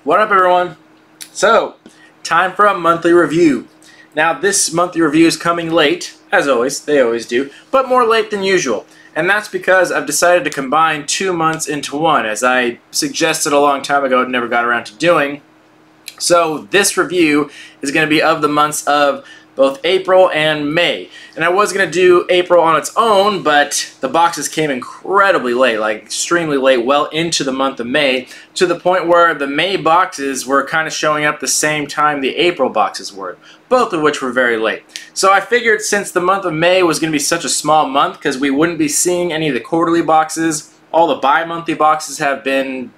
What up, everyone? So, time for a monthly review. Now, this monthly review is coming late, as always, they always do, but more late than usual. And that's because I've decided to combine 2 months into one, as I suggested a long time ago and never got around to doing. So, this review is going to be of the months of both April and May. And I was going to do April on its own, but the boxes came incredibly late, like extremely late, well into the month of May, to the point where the May boxes were kind of showing up the same time the April boxes were, both of which were very late. So I figured since the month of May was going to be such a small month, because we wouldn't be seeing any of the quarterly boxes, all the bi-monthly boxes have been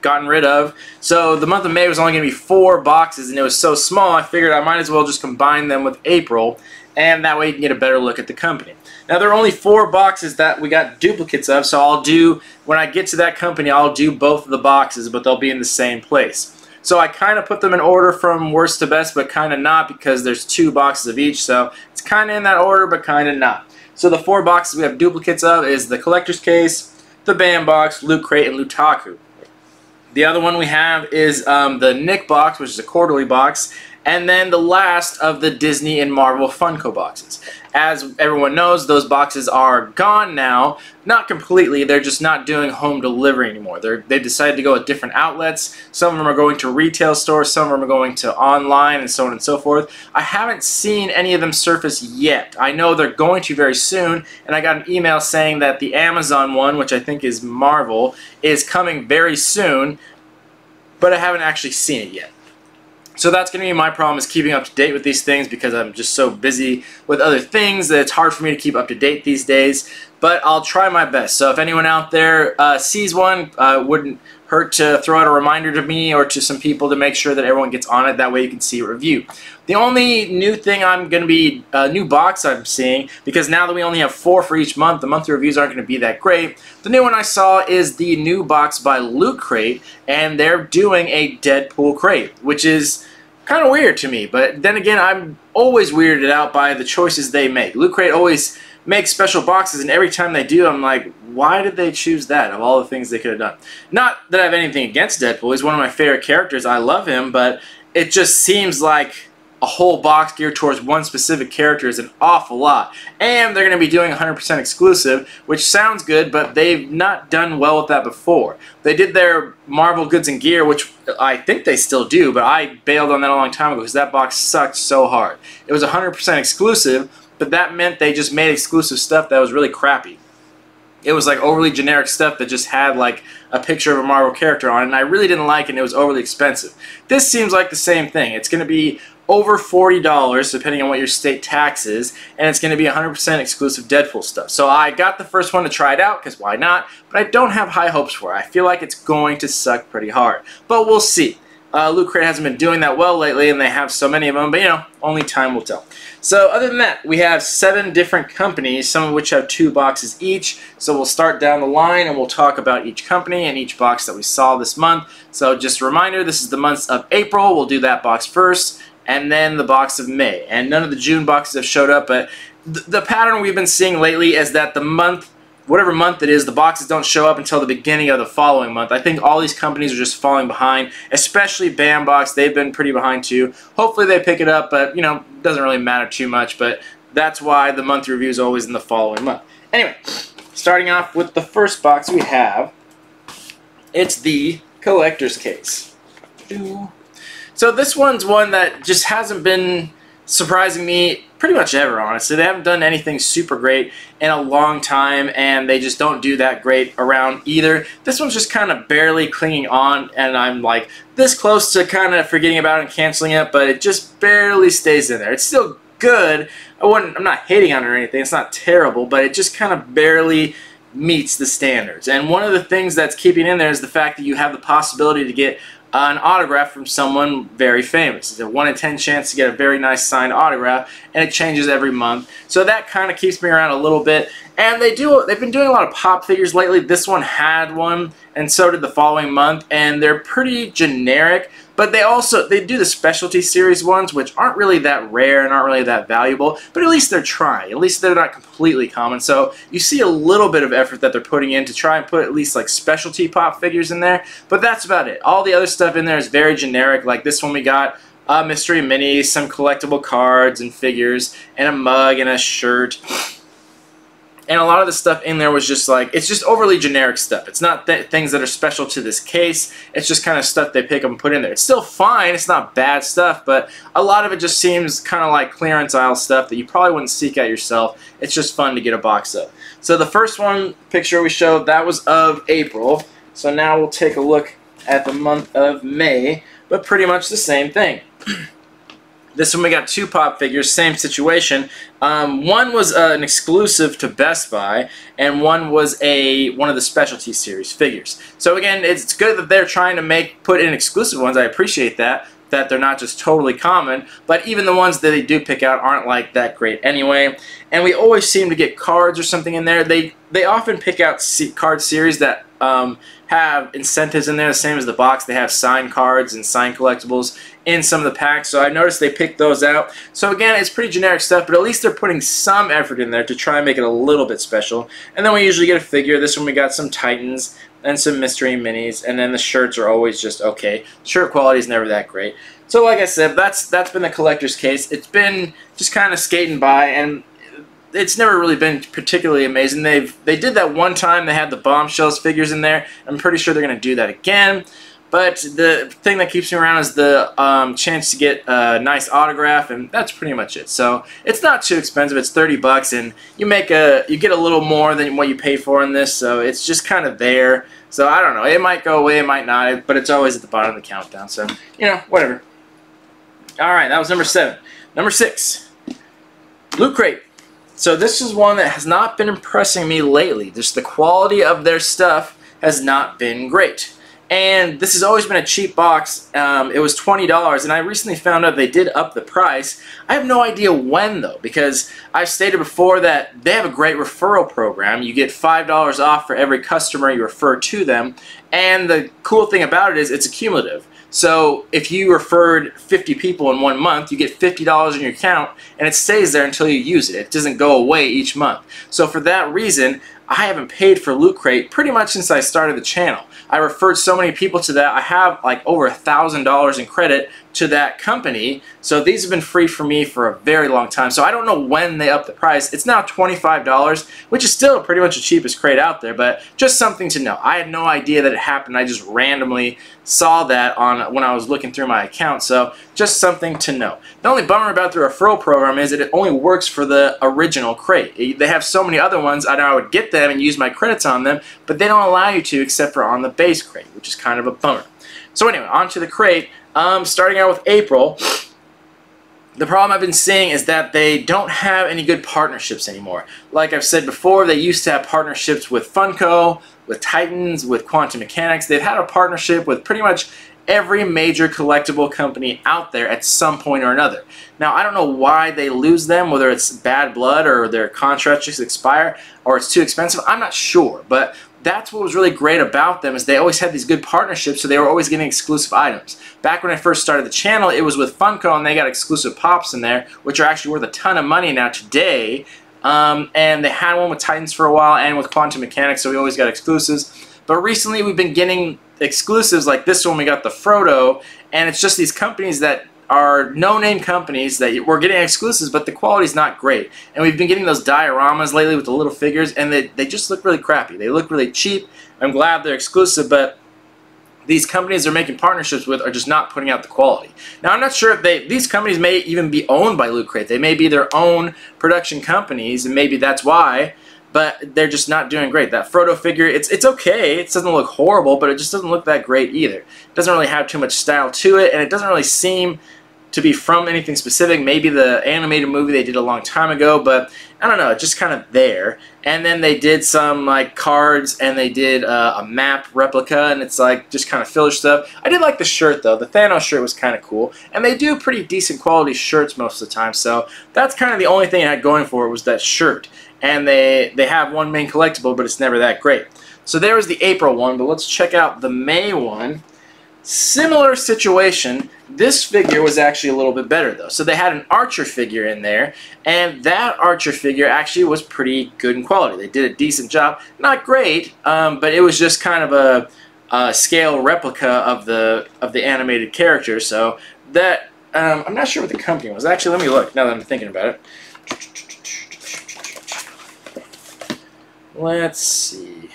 gotten rid of. So the month of May was only going to be 4 boxes, and it was so small I figured I might as well just combine them with April, and that way you can get a better look at the company. Now there are only 4 boxes that we got duplicates of, so I'll do, when I get to that company, I'll do both of the boxes, but they'll be in the same place. So I kind of put them in order from worst to best, but kind of not, because there's 2 boxes of each, so it's kind of in that order, but kind of not. So the 4 boxes we have duplicates of is the Collector's Case, the Bam Box, Loot Crate, and Lootaku. The other one we have is the Nick box, which is a quarterly box, and then the last of the Disney and Marvel Funko boxes. As everyone knows, those boxes are gone now. Not completely, they're just not doing home delivery anymore. They've decided to go with different outlets. Some of them are going to retail stores, some of them are going to online, and so on and so forth. I haven't seen any of them surface yet. I know they're going to very soon, and I got an email saying that the Amazon one, which I think is Marvel, is coming very soon, but I haven't actually seen it yet. So that's going to be my problem, is keeping up to date with these things, because I'm just so busy with other things that it's hard for me to keep up to date these days. But I'll try my best. So if anyone out there sees one, wouldn't hurt to throw out a reminder to me or to some people to make sure that everyone gets on it. That way you can see a review. The only new thing I'm going to be, new box I'm seeing, because now that we only have 4 for each month, the monthly reviews aren't going to be that great. The new one I saw is the new box by Loot Crate, and they're doing a Deadpool crate, which is kind of weird to me. But then again, I'm always weirded out by the choices they make. Loot Crate always makes special boxes, and every time they do, I'm like, why did they choose that of all the things they could have done? Not that I have anything against Deadpool. He's one of my favorite characters. I love him, but it just seems like a whole box geared towards one specific character is an awful lot. And they're going to be doing 100% exclusive, which sounds good, but they've not done well with that before. They did their Marvel Goods and Gear, which I think they still do, but I bailed on that a long time ago because that box sucked so hard. It was 100% exclusive, but that meant they just made exclusive stuff that was really crappy. It was like overly generic stuff that just had like a picture of a Marvel character on it, and I really didn't like it, and it was overly expensive. This seems like the same thing. It's going to be over $40 depending on what your state tax is, and it's going to be 100% exclusive Deadpool stuff. So I got the first one to try it out, because why not? But I don't have high hopes for it. I feel like it's going to suck pretty hard. But we'll see. Loot Crate hasn't been doing that well lately, and they have so many of them, but you know, only time will tell. So other than that, we have 7 different companies, some of which have 2 boxes each. So we'll start down the line, and we'll talk about each company and each box that we saw this month. So just a reminder, this is the month of April. We'll do that box first, and then the box of May. And none of the June boxes have showed up, but the pattern we've been seeing lately is that the month, whatever month it is, the boxes don't show up until the beginning of the following month. I think all these companies are just falling behind, especially Bam Box. They've been pretty behind too. Hopefully they pick it up, but you know, it doesn't really matter too much, but that's why the monthly review is always in the following month. Anyway, starting off with the first box we have, it's the Collector's Case. So this one's one that just hasn't been surprising me pretty much ever, honestly. They haven't done anything super great in a long time, and they just don't do that great around either. This one's just kind of barely clinging on, and I'm like this close to kind of forgetting about it and canceling it, but it just barely stays in there. It's still good. I'm not hating on it or anything. It's not terrible, but it just kind of barely meets the standards. And one of the things that's keeping in there is the fact that you have the possibility to get an autograph from someone very famous. It's a 1 in 10 chance to get a very nice signed autograph, and it changes every month. So that kind of keeps me around a little bit. And they've been doing a lot of pop figures lately. This one had one, and so did the following month, and they're pretty generic. But they do the specialty series ones, which aren't really that rare and aren't really that valuable, but at least they're trying. At least they're not completely common. So you see a little bit of effort that they're putting in to try and put at least like specialty pop figures in there, but that's about it. All the other stuff in there is very generic. Like this one we got a mystery mini, some collectible cards and figures, and a mug and a shirt. And a lot of the stuff in there was just like, it's just overly generic stuff. It's not things that are special to this case. It's just kind of stuff they pick up and put in there. It's still fine. It's not bad stuff, but a lot of it just seems kind of like clearance aisle stuff that you probably wouldn't seek out yourself. It's just fun to get a box of. So the first one picture we showed, that was of April. So now we'll take a look at the month of May, but pretty much the same thing. This one we got two pop figures, same situation. One was an exclusive to Best Buy, and one was one of the specialty series figures. So again, it's good that they're trying to put in exclusive ones. I appreciate that they're not just totally common, but even the ones that they do pick out aren't like that great anyway. And we always seem to get cards or something in there. They often pick out card series that have incentives in there, the same as the box. They have signed cards and signed collectibles in some of the packs, so I noticed they picked those out. So again, it's pretty generic stuff, but at least they're putting some effort in there to try and make it a little bit special. And then we usually get a figure. This one we got some Titans and some mystery minis, and then the shirts are always just okay. Shirt quality is never that great. So like I said, that's been the collector's case. It's been just kind of skating by, and it's never really been particularly amazing. They did that one time. They had the Bombshells figures in there. I'm pretty sure they're going to do that again. But the thing that keeps me around is the chance to get a nice autograph, and that's pretty much it. So it's not too expensive. It's 30 bucks, and you get a little more than what you pay for in this. So it's just kind of there. So I don't know. It might go away. It might not. But it's always at the bottom of the countdown. So whatever. All right, that was number 7. Number 6, Loot Crate. So this is one that has not been impressing me lately. Just the quality of their stuff has not been great. And this has always been a cheap box. It was $20, and I recently found out they did up the price. I have no idea when, though, because I've stated before that they have a great referral program. You get $5 off for every customer you refer to them, and the cool thing about it is it's cumulative. So if you referred 50 people in 1 month, you get $50 in your account, and it stays there until you use it. It doesn't go away each month. So for that reason, I haven't paid for Loot Crate pretty much since I started the channel. I referred so many people to that. I have like over $1,000 in credit to that company. So these have been free for me for a very long time. So I don't know when they up the price. It's now $25, which is still pretty much the cheapest crate out there, but just something to know. I had no idea that it happened. I just randomly saw that when I was looking through my account. So just something to know. The only bummer about the referral program is that it only works for the original crate. They have so many other ones. I know I would get them and use my credits on them, but they don't allow you to except for on the base crate, which is kind of a bummer. So anyway, on to the crate. Starting out with April, the problem I've been seeing is that they don't have any good partnerships anymore. Like I've said before, they used to have partnerships with Funko, with Titans, with Quantum Mechanics. They've had a partnership with pretty much every major collectible company out there at some point or another. Now, I don't know why they lose them, whether it's bad blood or their contracts just expire or it's too expensive. I'm not sure, but that's what was really great about them, is they always had these good partnerships, so they were always getting exclusive items. Back when I first started the channel, it was with Funko, and they got exclusive pops in there, which are actually worth a ton of money now today. And they had one with Titans for a while and with Quantum Mechanics, so we always got exclusives. But recently we've been getting exclusives like this one. We got the Frodo, and it's just these companies that are no-name companies that we're getting exclusives, but the quality's not great. And we've been getting those dioramas lately with the little figures, and they just look really crappy. They look really cheap. I'm glad they're exclusive, but these companies they're making partnerships with are just not putting out the quality. Now, I'm not sure if these companies may even be owned by Loot Crate. They may be their own production companies, and maybe that's why, but they're just not doing great. That Frodo figure, it's okay. It doesn't look horrible, but it just doesn't look that great either. It doesn't really have too much style to it, and it doesn't really seem to be from anything specific. Maybe the animated movie they did a long time ago, but I don't know, just kind of there. And then they did some like cards, and they did a map replica, and it's like just kind of filler stuff. I did like the shirt though. The Thanos shirt was kind of cool, and they do pretty decent quality shirts most of the time. So that's kind of the only thing I had going for it, was that shirt. And they have one main collectible, but it's never that great. So there was the April one, but let's check out the May one. Similar situation. This figure was actually a little bit better though. So they had an Archer figure in there, and that Archer figure actually was pretty good in quality. They did a decent job. Not great, but it was just kind of a scale replica of the animated character. So that I'm not sure what the company was. Actually, let me look now that I'm thinking about it. Let's see.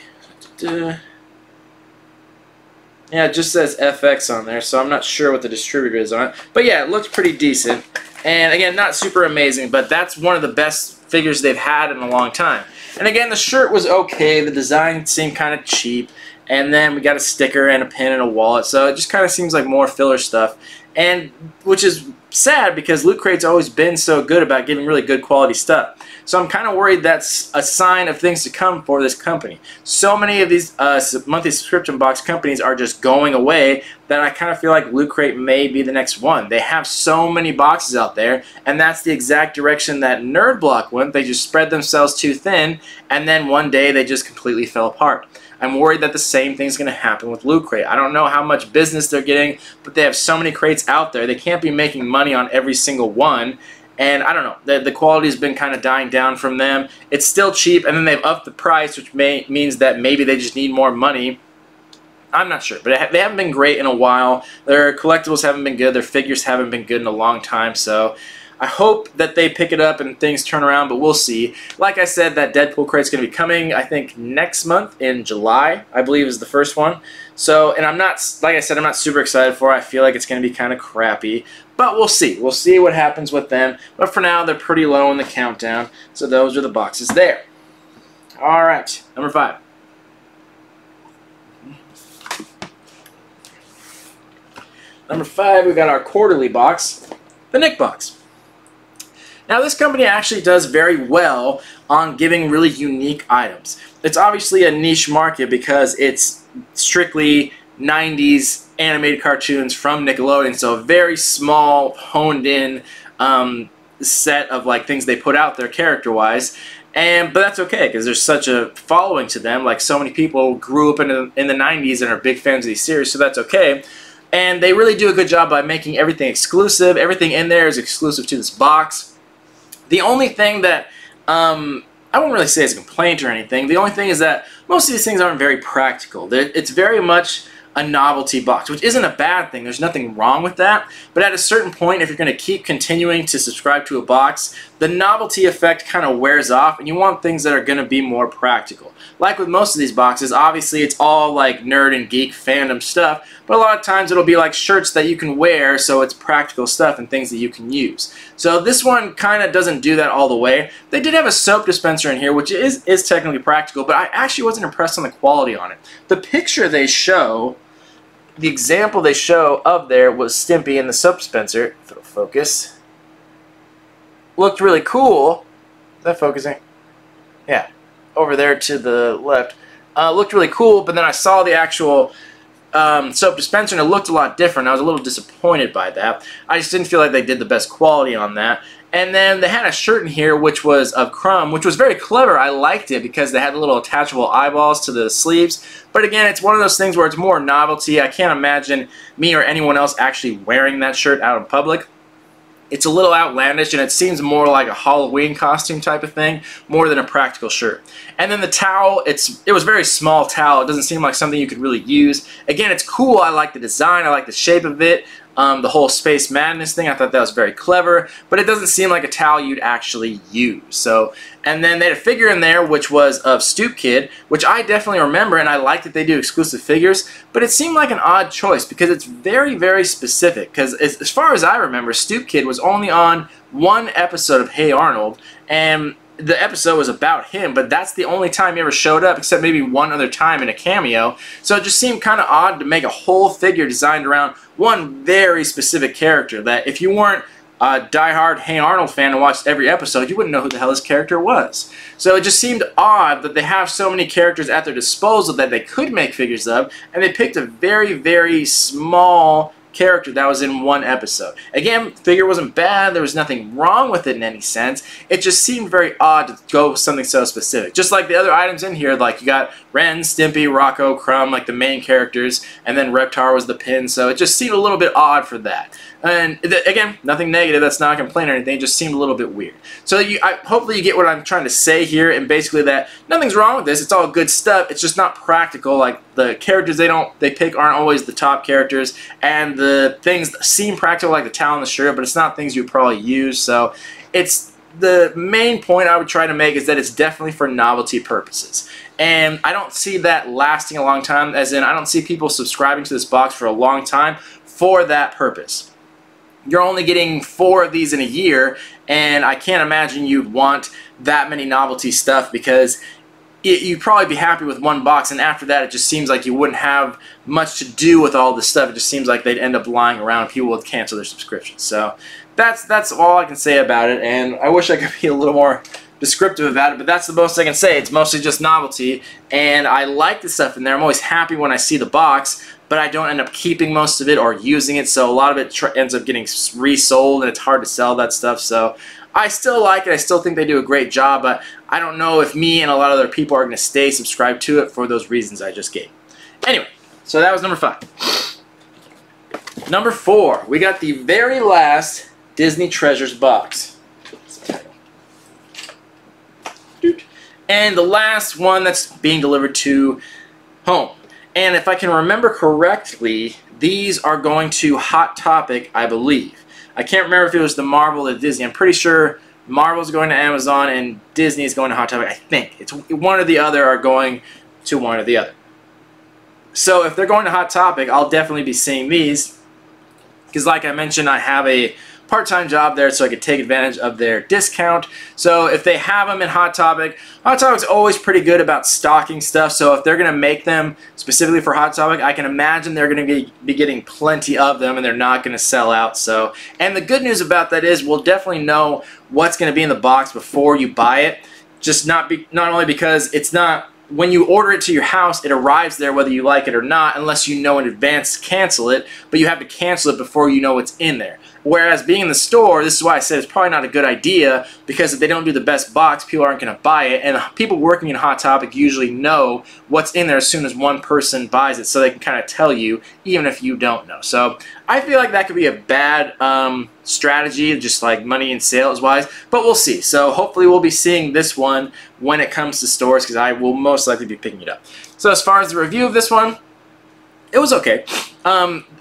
Yeah, it just says FX on there, so I'm not sure what the distributor is on it. But yeah, it looks pretty decent. And again, not super amazing, but that's one of the best figures they've had in a long time. And again, the shirt was okay. The design seemed kind of cheap. And then we got a sticker and a pin and a wallet, so it just kind of seems like more filler stuff. And which is sad, because Loot Crate's always been so good about giving really good quality stuff. So I'm kind of worried that's a sign of things to come for this company. So many of these monthly subscription box companies are just going away that I kind of feel like Loot Crate may be the next one. They have so many boxes out there, and that's the exact direction that Nerd Block went. They just spread themselves too thin, and then one day they just completely fell apart. I'm worried that the same thing's going to happen with Loot Crate. I don't know how much business they're getting, but they have so many crates out there. They can't be making money on every single one. And I don't know, the quality has been kind of dying down from them. It's still cheap, and then they've upped the price, which means that maybe they just need more money. I'm not sure, but they haven't been great in a while. Their collectibles haven't been good. Their figures haven't been good in a long time. So I hope that they pick it up and things turn around, but we'll see. Like I said, that Deadpool crate's going to be coming, I think, next month in July, I believe is the first one. So, and I'm not, like I said, I'm not super excited for it. I feel like it's going to be kind of crappy, but we'll see. We'll see what happens with them. But for now, they're pretty low in the countdown. So those are the boxes there. All right, number 5. Number 5, we got our quarterly box, the Nick box. Now this company actually does very well on giving really unique items. It's obviously a niche market because it's strictly 90s animated cartoons from Nickelodeon, so a very small, honed-in set of like things they put out there character-wise. But that's okay, because there's such a following to them. Like, so many people grew up in the 90s and are big fans of these series, so that's okay. And they really do a good job by making everything exclusive. Everything in there is exclusive to this box. The only thing that, I won't really say it's a complaint or anything, the only thing is that most of these things aren't very practical. It's very much a novelty box, which isn't a bad thing. There's nothing wrong with that. But at a certain point, if you're going to keep continuing to subscribe to a box, the novelty effect kind of wears off, and you want things that are going to be more practical. Like with most of these boxes, obviously it's all like nerd and geek fandom stuff, but a lot of times it'll be like shirts that you can wear, so it's practical stuff and things that you can use. So this one kind of doesn't do that all the way. They did have a soap dispenser in here, which is technically practical, but I actually wasn't impressed on the quality on it. The picture they show, the example they show of there was Stimpy in the soap dispenser. If it'll focus. Looked really cool. Is that focusing? Yeah. Over there to the left. Looked really cool, but then I saw the actual soap dispenser and it looked a lot different. I was a little disappointed by that. I just didn't feel like they did the best quality on that. And then they had a shirt in here which was of Crumb, which was very clever. I liked it because they had the little attachable eyeballs to the sleeves. But again, it's one of those things where it's more novelty. I can't imagine me or anyone else actually wearing that shirt out in public. It's a little outlandish, and it seems more like a Halloween costume type of thing, more than a practical shirt. And then the towel, it was a very small towel. It doesn't seem like something you could really use. Again, it's cool. I like the design. I like the shape of it. The whole Space Madness thing, I thought that was very clever, but it doesn't seem like a towel you'd actually use. So, and then they had a figure in there which was of Stoop Kid, which I definitely remember, and I like that they do exclusive figures, but it seemed like an odd choice because it's very, very specific. Because as far as I remember, Stoop Kid was only on one episode of Hey Arnold, and the episode was about him, but that's the only time he ever showed up, except maybe one other time in a cameo. So it just seemed kind of odd to make a whole figure designed around one very specific character that if you weren't a diehard Hey Arnold fan and watched every episode, you wouldn't know who the hell this character was. So it just seemed odd that they have so many characters at their disposal that they could make figures of, and they picked a very, very small character that was in one episode. Again, the figure wasn't bad, there was nothing wrong with it in any sense, it just seemed very odd to go with something so specific. Just like the other items in here, like you got Ren, Stimpy, Rocco, Crumb, like the main characters, and then Reptar was the pin, so it just seemed a little bit odd for that. And again, nothing negative, that's not a complaint or anything, it just seemed a little bit weird. So hopefully you get what I'm trying to say here, and basically that nothing's wrong with this, it's all good stuff, it's just not practical. Like the characters they pick aren't always the top characters, and the things that seem practical like the towel and the shirt, but it's not things you would probably use. So it's the main point I would try to make is that it's definitely for novelty purposes. And I don't see that lasting a long time, as in I don't see people subscribing to this box for a long time for that purpose. You're only getting 4 of these in a year, and I can't imagine you'd want that many novelty stuff, because you'd probably be happy with one box, and after that it just seems like you wouldn't have much to do with all this stuff. It just seems like they'd end up lying around, people would cancel their subscriptions. So that's all I can say about it, and I wish I could be a little more descriptive about it, but that's the most I can say. It's mostly just novelty, and I like the stuff in there. I'm always happy when I see the box, but I don't end up keeping most of it or using it, so a lot of it ends up getting resold, and it's hard to sell that stuff. So I still like it. I still think they do a great job, but I don't know if me and a lot of other people are going to stay subscribed to it for those reasons I just gave. Anyway, so that was number 5. Number 4, we got the very last Disney Treasures box. And the last one that's being delivered to home. And if I can remember correctly, these are going to Hot Topic, I believe. I can't remember if it was the Marvel or the Disney. I'm pretty sure Marvel's going to Amazon and Disney's going to Hot Topic. I think. It's one or the other are going to one or the other. So if they're going to Hot Topic, I'll definitely be seeing these. Because like I mentioned, I have a part-time job there, so I could take advantage of their discount. So if they have them in Hot Topic's always pretty good about stocking stuff, so if they're going to make them specifically for Hot Topic, I can imagine they're going to be getting plenty of them, and they're not going to sell out. So, and the good news about that is we'll definitely know what's going to be in the box before you buy it, just not only because it's not, when you order it to your house, it arrives there whether you like it or not, unless you know in advance to cancel it, but you have to cancel it before you know what's in there. Whereas being in the store, this is why I said it's probably not a good idea, because if they don't do the best box, people aren't going to buy it, and people working in Hot Topic usually know what's in there as soon as one person buys it, so they can kind of tell you, even if you don't know. So I feel like that could be a bad strategy, just like money and sales wise, but we'll see. So hopefully we'll be seeing this one when it comes to stores, because I will most likely be picking it up. So as far as the review of this one, it was okay.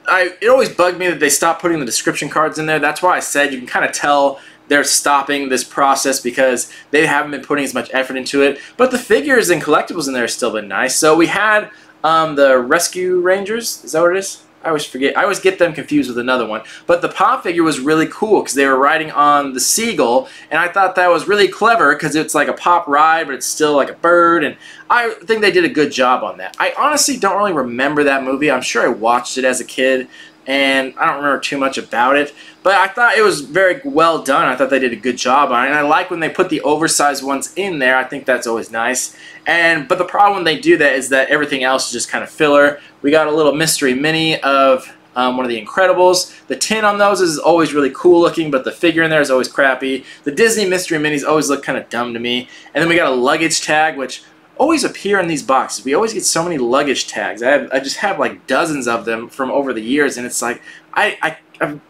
It always bugged me that they stopped putting the description cards in there. That's why I said you can kind of tell they're stopping this process because they haven't been putting as much effort into it. But the figures and collectibles in there have still been nice. So we had the Rescue Rangers. Is that what it is? I always forget. I always get them confused with another one. But the Pop figure was really cool because they were riding on the seagull, and I thought that was really clever because it's like a Pop ride, but it's still like a bird, and I think they did a good job on that. I honestly don't really remember that movie. I'm sure I watched it as a kid, and I don't remember too much about it. But I thought it was very well done. I thought they did a good job on it. And I like when they put the oversized ones in there. I think that's always nice. But the problem when they do that is that everything else is just kind of filler. We got a little mystery mini of one of the Incredibles. The tin on those is always really cool looking, but the figure in there is always crappy. The Disney mystery minis always look kind of dumb to me. And then we got a luggage tag, which always appear in these boxes. We always get so many luggage tags. I just have like dozens of them from over the years, and it's like I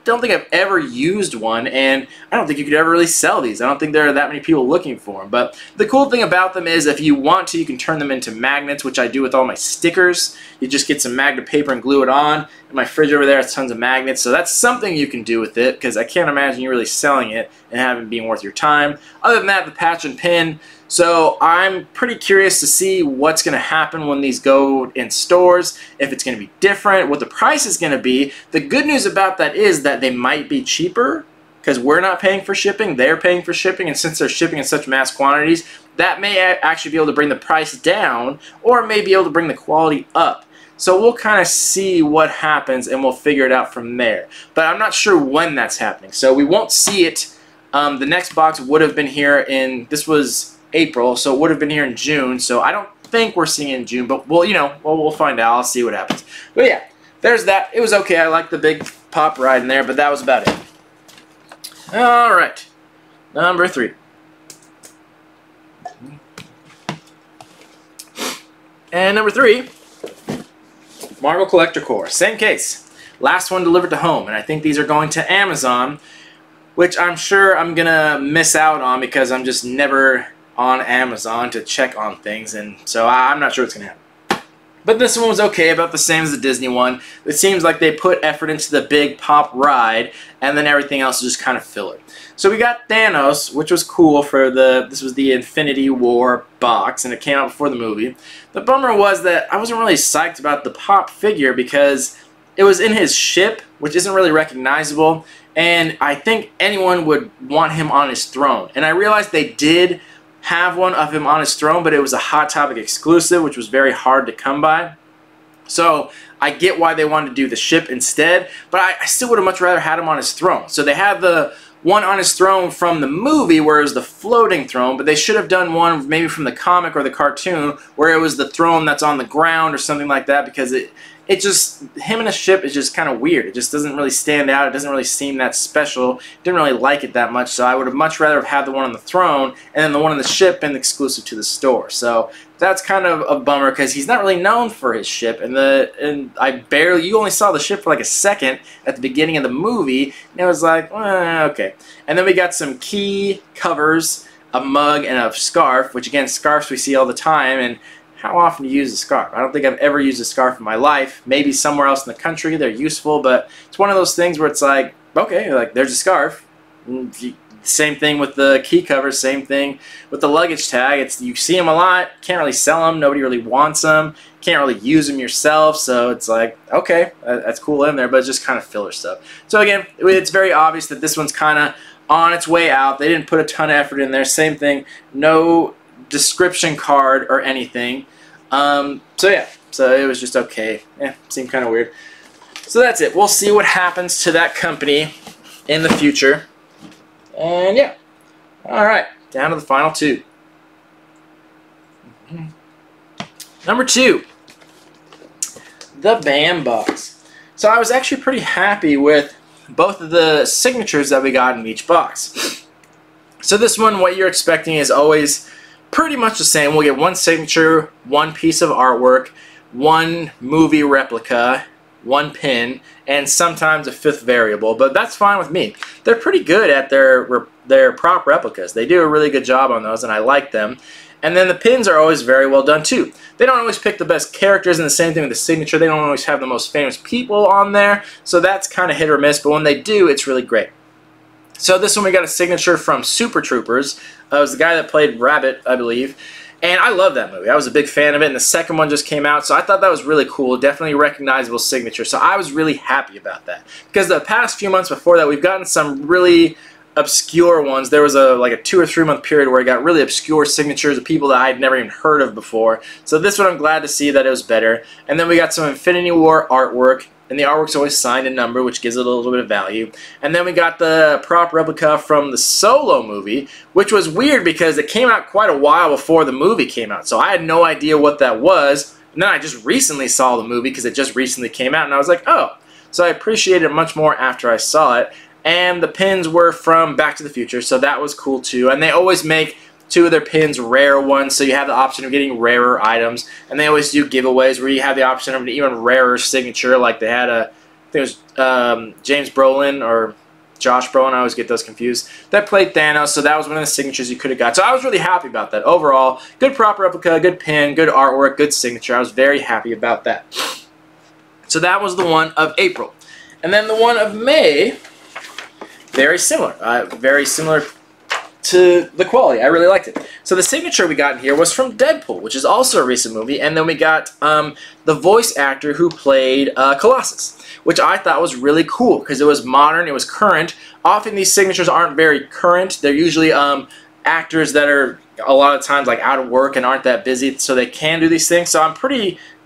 don't think I've ever used one, and I don't think you could ever really sell these. I don't think there are that many people looking for them. But the cool thing about them is if you want to, you can turn them into magnets, which I do with all my stickers. You just get some magnet paper and glue it on. In my fridge over there has tons of magnets, so that's something you can do with it, because I can't imagine you really selling it and having it being worth your time. Other than that, the patch and pin. So I'm pretty curious to see what's going to happen when these go in stores, if it's going to be different, what the price is going to be. The good news about that is that they might be cheaper because we're not paying for shipping, they're paying for shipping, and since they're shipping in such mass quantities, that may actually be able to bring the price down, or it may be able to bring the quality up. So we'll kind of see what happens, and we'll figure it out from there. But I'm not sure when that's happening, so we won't see it. The next box would have been here in, this was April, so it would have been here in June, so I don't think we're seeing it in June, but we'll find out. I'll see what happens. But yeah, there's that. It was okay. I liked the big pop ride in there, but that was about it. Alright, number 3. And number 3, Marvel Collector Core. Same case. Last one delivered to home, and I think these are going to Amazon, which I'm sure I'm going to miss out on because I'm just never on Amazon to check on things, and so I'm not sure what's going to happen. But this one was okay, about the same as the Disney one. It seems like they put effort into the big pop ride, and then everything else is just kind of filler. So we got Thanos, which was cool for this was the Infinity War box, and it came out before the movie. The bummer was that I wasn't really psyched about the pop figure because it was in his ship, which isn't really recognizable, and I think anyone would want him on his throne. And I realized they did have one of him on his throne, but it was a Hot Topic exclusive, which was very hard to come by. So I get why they wanted to do the ship instead, but I still would have much rather had him on his throne. So they had the one on his throne from the movie where it was the floating throne, but they should have done one maybe from the comic or the cartoon where it was the throne that's on the ground or something like that, because it just, him in a ship is just kind of weird. It just doesn't really stand out. It doesn't really seem that special. Didn't really like it that much, so I would have much rather have had the one on the throne and then the one on the ship and exclusive to the store. So that's kind of a bummer because he's not really known for his ship, and you only saw the ship for like a second at the beginning of the movie, and it was like, okay. And then we got some key covers, a mug, and a scarf, which again, scarves we see all the time, and how often do you use a scarf? I don't think I've ever used a scarf in my life. Maybe somewhere else in the country they're useful, but it's one of those things where it's like, okay, like there's a scarf. Same thing with the key covers, same thing with the luggage tag. You see them a lot, can't really sell them, nobody really wants them, can't really use them yourself, so it's like, okay, that's cool in there, but it's just kind of filler stuff. So again, it's very obvious that this one's kind of on its way out. They didn't put a ton of effort in there. Same thing, no description card or anything. So yeah, so it was just okay. Seemed kind of weird. So that's it. We'll see what happens to that company in the future. And yeah. Alright, down to the final 2. Number 2, the BAM box. So I was actually pretty happy with both of the signatures that we got in each box. So this one, what you're expecting is always pretty much the same. We'll get one signature, one piece of artwork, one movie replica, one pin, and sometimes a 5th variable, but that's fine with me. They're pretty good at their prop replicas. They do a really good job on those, and I like them. And then the pins are always very well done too. They don't always pick the best characters, and the same thing with the signature. They don't always have the most famous people on there, so that's kind of hit or miss, but when they do, it's really great. So this one we got a signature from Super Troopers. It was the guy that played Rabbit, I believe. And I love that movie. I was a big fan of it, and the second one just came out, so I thought that was really cool. Definitely a recognizable signature, so I was really happy about that. Because the past few months before that, we've gotten some really obscure ones. There was like a 2 or 3 month period where I got really obscure signatures of people that I had never even heard of before. So this one I'm glad to see that it was better. And then we got some Infinity War artwork. And the artwork's always signed and numbered, which gives it a little bit of value. And then we got the prop replica from the Solo movie, which was weird because it came out quite a while before the movie came out. So I had no idea what that was. And then I just recently saw the movie because it just recently came out. And I was like, oh. So I appreciated it much more after I saw it. And the pins were from Back to the Future, so that was cool too. And they always make 2 of their pins rare ones, so you have the option of getting rarer items. And they always do giveaways where you have the option of an even rarer signature, like they had I think it was James Brolin or Josh Brolin, I always get those confused, that played Thanos, so that was one of the signatures you could have got. So I was really happy about that. Overall, good prop replica, good pin, good artwork, good signature. I was very happy about that. So that was the one of April. And then the one of May, very similar to the quality. I really liked it. So the signature we got in here was from Deadpool, which is also a recent movie, and then we got the voice actor who played Colossus, which I thought was really cool because it was modern, it was current. Often these signatures aren't very current. They're usually actors that are a lot of times like out of work and aren't that busy, so they can do these things. So I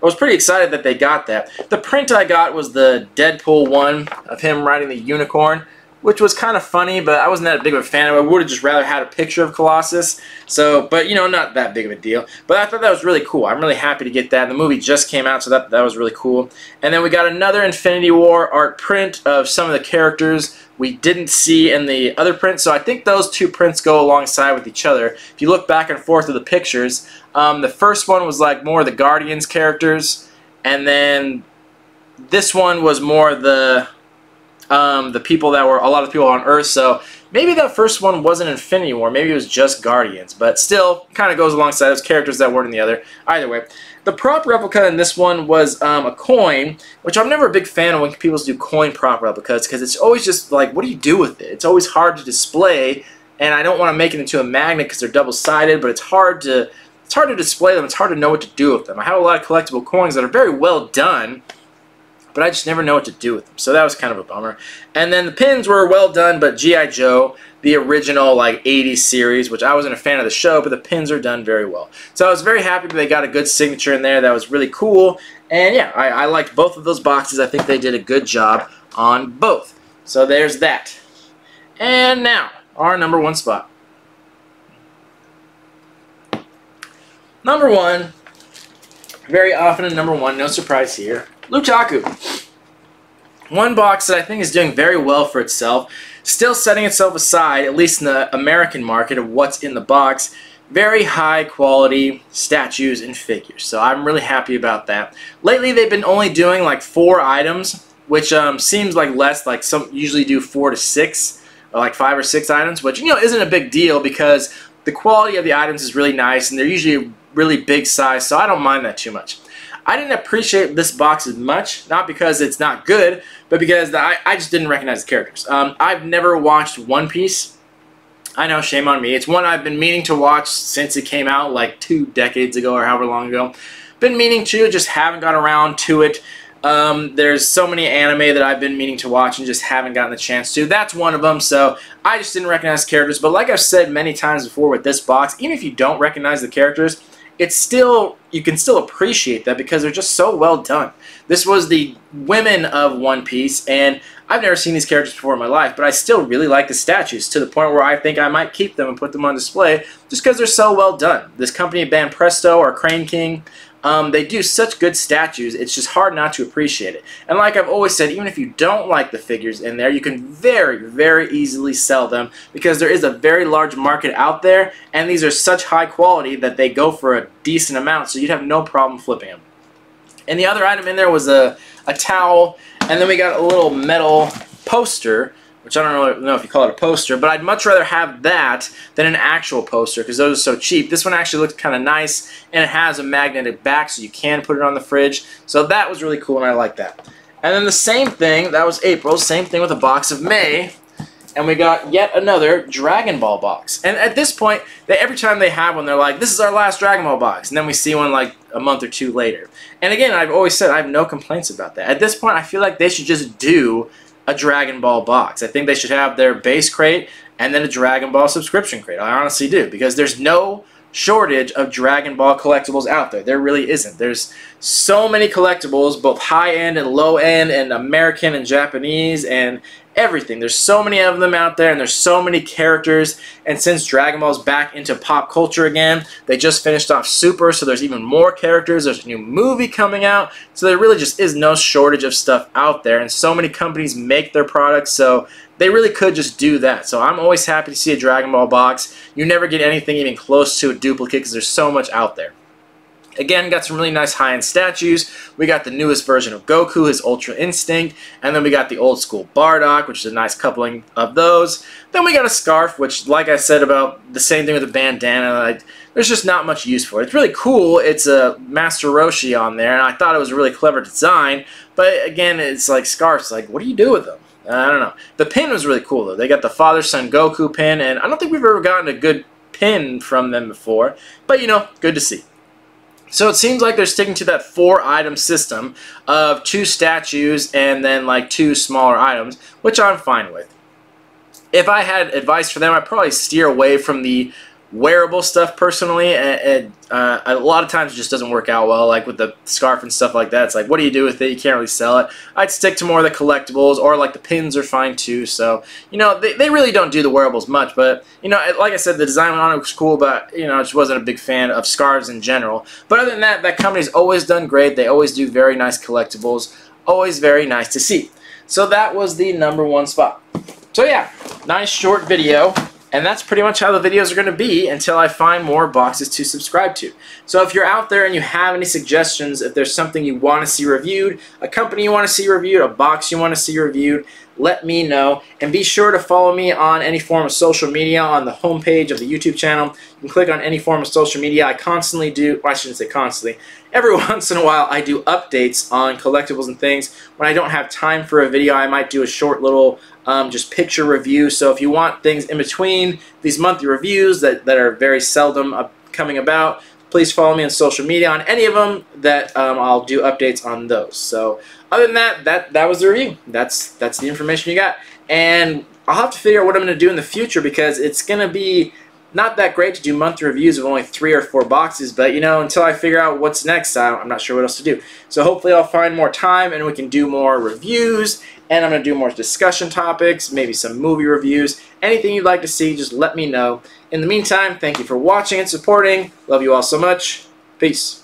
was pretty excited that they got that. The print I got was the Deadpool one of him riding the unicorn, which was kind of funny, but I wasn't that big of a fan of it. I would have just rather had a picture of Colossus. So, but you know, not that big of a deal. But I thought that was really cool. I'm really happy to get that. The movie just came out, so that was really cool. And then we got another Infinity War art print of some of the characters we didn't see in the other print. So I think those two prints go alongside with each other. If you look back and forth of the pictures, the first one was like more of the Guardians characters, and then this one was more the people that were, a lot of people on Earth, so maybe that first one wasn't Infinity War, maybe it was just Guardians, but still kind of goes alongside those characters that weren't in the other. Either way, the prop replica in this one was a coin, which I'm never a big fan of when people do coin prop replicas, because it's always just like, what do you do with it? It's always hard to display, and I don't want to make it into a magnet because they're double-sided, but it's hard to display them, it's hard to know what to do with them. I have a lot of collectible coins that are very well done, but I just never know what to do with them. So that was kind of a bummer. And then the pins were well done, but G.I. Joe, the original like 80s series, which I wasn't a fan of the show, but the pins are done very well. So I was very happy that they got a good signature in there. That was really cool. And yeah, I liked both of those boxes. I think they did a good job on both. So there's that. And now, our number one spot. Number one, very often in number one, no surprise here, Lootaku. One box that I think is doing very well for itself, still setting itself aside, at least in the American market, of what's in the box. Very high quality statues and figures, so I'm really happy about that. Lately they've been only doing like 4 items, which seems like less, like some usually do 4 to 6, or like 5 or 6 items, which, you know, isn't a big deal because the quality of the items is really nice and they're usually really big size, so I don't mind that too much. I didn't appreciate this box as much, not because it's not good, but because I just didn't recognize the characters. I've never watched One Piece. I know, shame on me. It's one I've been meaning to watch since it came out like 2 decades ago or however long ago. Been meaning to, just haven't got around to it. There's so many anime that I've been meaning to watch and just haven't gotten the chance to. That's one of them, so I just didn't recognize characters. But like I've said many times before with this box, even if you don't recognize the characters, it's still, you can still appreciate that because they're just so well done. This was the women of One Piece, and I've never seen these characters before in my life, but I still really like the statues to the point where I think I might keep them and put them on display just because they're so well done. This company, Band Presto or Crane King, they do such good statues, it's just hard not to appreciate it. And like I've always said, even if you don't like the figures in there, you can very, very easily sell them because there is a very large market out there, and these are such high quality that they go for a decent amount, so you'd have no problem flipping them. And the other item in there was a towel, and then we got a little metal poster, which I don't know if you call it a poster, but I'd much rather have that than an actual poster because those are so cheap. This one actually looks kind of nice, and it has a magnetic back so you can put it on the fridge. So that was really cool, and I like that. And then the same thing, that was April, same thing with a box of May, and we got yet another Dragon Ball box. And at this point, every time they have one, they're like, this is our last Dragon Ball box. And then we see one like a month or 2 later. And again, I've always said I have no complaints about that. At this point, I feel like they should just do a Dragon Ball box. I think they should have their base crate and then a Dragon Ball subscription crate. I honestly do, because there's no shortage of Dragon Ball collectibles out there. There really isn't. There's so many collectibles, both high-end and low-end, and American and Japanese and everything. There's so many of them out there, and there's so many characters, and since Dragon Ball's back into pop culture again, they just finished off Super, so there's even more characters. There's a new movie coming out, so there really just is no shortage of stuff out there, and so many companies make their products, so they really could just do that. So I'm always happy to see a Dragon Ball box. You never get anything even close to a duplicate because there's so much out there. Again, got some really nice high-end statues. We got the newest version of Goku, his Ultra Instinct, and then we got the old school Bardock, which is a nice coupling of those. Then we got a scarf, which, like I said about the same thing with the bandana, there's just not much use for it. It's really cool. It's a Master Roshi on there, and I thought it was a really clever design, but again, it's like scarves. Like, what do you do with them? I don't know. The pin was really cool though. They got the Father-Son Goku pin, and I don't think we've ever gotten a good pin from them before, but you know, good to see. So it seems like they're sticking to that 4-item system of 2 statues and then like 2 smaller items, which I'm fine with. If I had advice for them, I'd probably steer away from the wearable stuff personally. A lot of times it just doesn't work out well, like with the scarf and stuff like that. It's like, what do you do with it? You can't really sell it. I'd stick to more of the collectibles, or like the pins are fine too. So, you know, they really don't do the wearables much, but, you know, like I said, the design on it was cool, but, you know, I just wasn't a big fan of scarves in general. But other than that, that company's always done great. They always do very nice collectibles. Always very nice to see. So that was the #1 spot. So yeah, nice short video. And that's pretty much how the videos are going to be until I find more boxes to subscribe to. So if you're out there and you have any suggestions, if there's something you want to see reviewed, a company you want to see reviewed, a box you want to see reviewed, let me know. And be sure to follow me on any form of social media on the homepage of the YouTube channel. You can click on any form of social media. I constantly do, well, I shouldn't say constantly, every once in a while I do updates on collectibles and things. When I don't have time for a video, I might do a short little just picture review. So if you want things in between these monthly reviews that are very seldom coming about, please follow me on social media on any of them that I'll do updates on those. So other than that, that was the review. That's the information you got. And I'll have to figure out what I'm going to do in the future, because it's going to be not that great to do monthly reviews of only 3 or 4 boxes, but you know, until I figure out what's next, I'm not sure what else to do. So hopefully I'll find more time and we can do more reviews, and I'm going to do more discussion topics, maybe some movie reviews. Anything you'd like to see, just let me know. In the meantime, thank you for watching and supporting. Love you all so much. Peace.